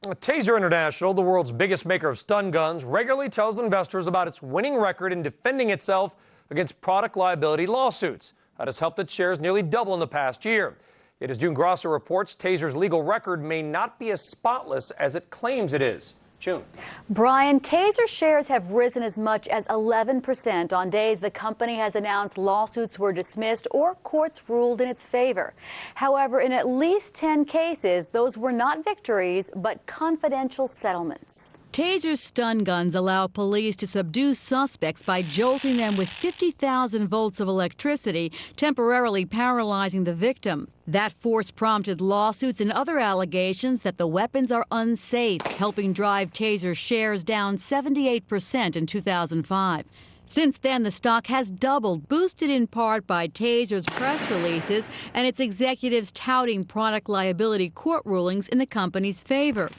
Taser International, the world's biggest maker of stun guns, regularly tells investors about its winning record in defending itself against product liability lawsuits. That has helped its shares nearly double in the past year. Yet, as Grasso reports, Taser's legal record may not be as spotless as it claims it is. June. Brian, Taser shares have risen as much as 11% on days the company has announced lawsuits were dismissed or courts ruled in its favor. However, in at least 10 cases, those were not victories, but confidential settlements. Taser stun guns allow police to subdue suspects by jolting them with 50,000 volts of electricity, temporarily paralyzing the victim. That force prompted lawsuits and other allegations that the weapons are unsafe, helping drive Taser shares down 78% in 2005. Since then, the stock has doubled, boosted in part by Taser's press releases and its executives touting product liability court rulings in the company's favor.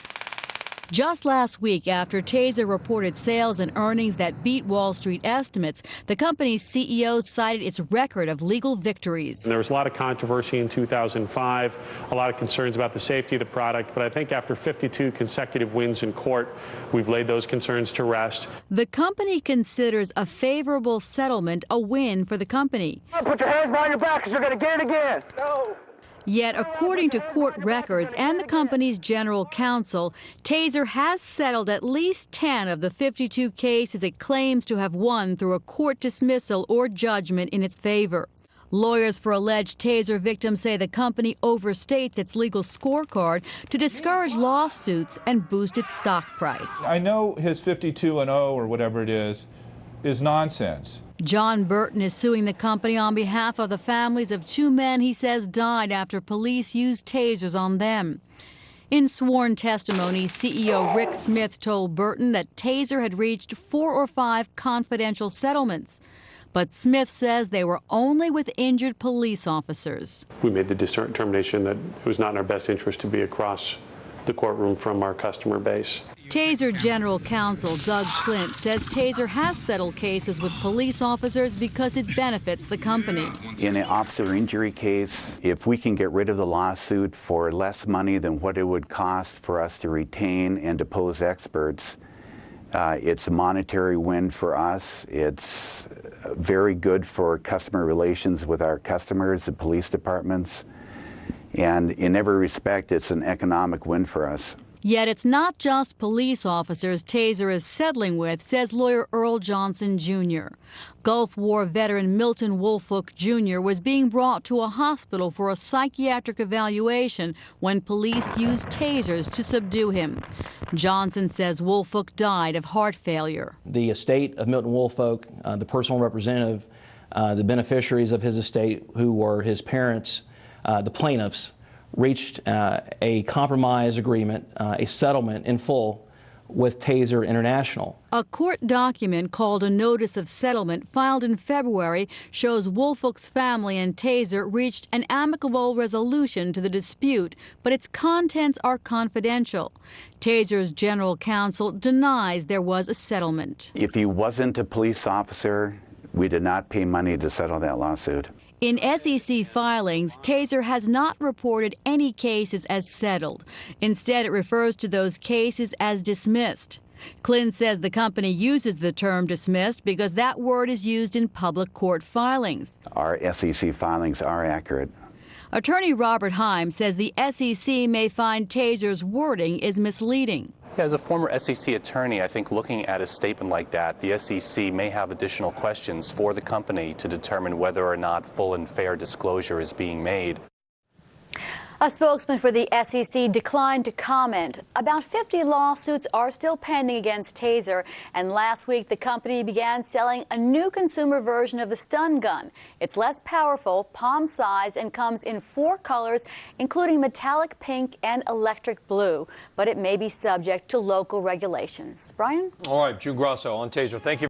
Just last week, after Taser reported sales and earnings that beat Wall Street estimates, the company's CEO cited its record of legal victories. There was a lot of controversy in 2005, a lot of concerns about the safety of the product, but I think after 52 consecutive wins in court, we've laid those concerns to rest. The company considers a favorable settlement a win for the company. Put your hands behind your back because you're going to get it again. No. Yet, according to court records and the company's general counsel, Taser has settled at least 10 of the 52 cases it claims to have won through a court dismissal or judgment in its favor. Lawyers for alleged Taser victims say the company overstates its legal scorecard to discourage lawsuits and boost its stock price. I know his 52-0 or whatever it is nonsense. John Burton is suing the company on behalf of the families of two men he says died after police used tasers on them. In sworn testimony, CEO Rick Smith told Burton that Taser had reached 4 or 5 confidential settlements. But Smith says they were only with injured police officers. We made the determination that it was not in our best interest to be across the courtroom from our customer base. Taser General Counsel Doug Clint says Taser has settled cases with police officers because it benefits the company. In an officer injury case, if we can get rid of the lawsuit for less money than what it would cost for us to retain and depose experts, it's a monetary win for us. It's very good for customer relations with our customers, the police departments, and in every respect, it's an economic win for us. Yet it's not just police officers Taser is settling with, says lawyer Earl Johnson, Jr. Gulf War veteran Milton Woolfolk, Jr. was being brought to a hospital for a psychiatric evaluation when police used tasers to subdue him. Johnson says Woolfolk died of heart failure. The estate of Milton Woolfolk, the personal representative, the beneficiaries of his estate, who were his parents, the plaintiffs, reached a compromise agreement, a settlement in full with Taser International. A court document called a Notice of Settlement filed in February shows Woolfolk's family and Taser reached an amicable resolution to the dispute, but its contents are confidential. Taser's general counsel denies there was a settlement. If he wasn't a police officer, we did not pay money to settle that lawsuit. In SEC filings, Taser has not reported any cases as settled. Instead, it refers to those cases as dismissed. Clint says the company uses the term dismissed because that word is used in public court filings. Our SEC filings are accurate. Attorney Robert Heim says the SEC may find Taser's wording is misleading. As a former SEC attorney, I think looking at a statement like that, the SEC may have additional questions for the company to determine whether or not full and fair disclosure is being made. A spokesman for the SEC declined to comment. About 50 lawsuits are still pending against Taser, and last week the company began selling a new consumer version of the stun gun. It's less powerful, palm-sized, and comes in 4 colors, including metallic pink and electric blue, but it may be subject to local regulations. Brian? All right, Grasso on Taser. Thank you.